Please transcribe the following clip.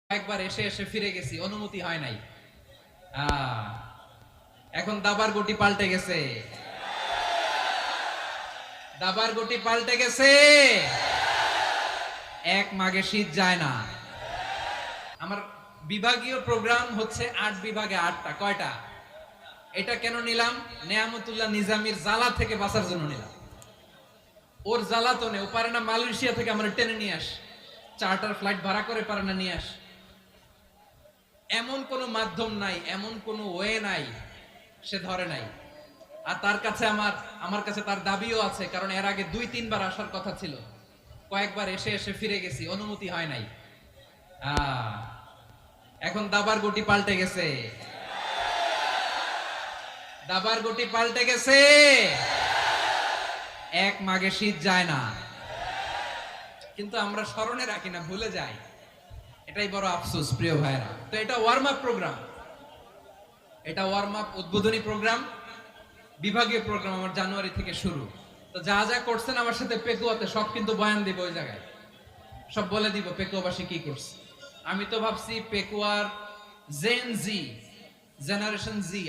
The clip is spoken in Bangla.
একবার এসে এসে ফিরে গেছি, অনুমতি হয় নাই। এখন দাবার গুটি পাল্টে গেছে, দাবার গুটি পাল্টে গেছে। এক মাঘে শীত যায় না। আমার বিভাগীয় প্রোগ্রাম হচ্ছে ৮ বিভাগে ৮টা। কয়টা? এটা কেন নিলাম? নেয়ামতুল্লাহ নিজামীর জ্বালা থেকে বাঁচার জন্য নিলাম। ওর জ্বালাতনে ও পারে না মালয়েশিয়া থেকে আমরা টেনে নিয়ে আস, চার্টার ফ্লাইট ভাড়া করে পারে না নিয়ে আস। এমন কোন মাধ্যম নাই, এমন কোন ওয়ে নাই, সে ধরে নাই। আর তার কাছে আমার কাছে তার দাবিও আছে, কারণ এর আগে ২-৩ বার আসার কথা ছিল, কয়েকবার এসে এসে ফিরে গেছি, অনুমতি হয় নাই। এখন দাবার গুটি পাল্টে গেছে, দাবার গুটি পাল্টে গেছে। এক মাঘে শীত যায় না, কিন্তু আমরা স্মরণে রাখি না, ভুলে যাই। এটাই বড় আফসোস প্রিয় ভাইরা। তো এটা ওয়ার্ম আপ প্রোগ্রাম, এটা ওয়ার্ম আপ উদ্বোধনী প্রোগ্রাম, বিভাগীয় প্রোগ্রাম আমার জানুয়ারি থেকে শুরু। তো যা যা করছেন আমার সাথে পেকুয়াতে সব কিন্তু বয়ান দিব, ওই জায়গায় সব বলে দিব পেকুয়াবাসী কি করছে। আমি তো ভাবছি পেকুয়ার জেন জি, জেনারেশন জি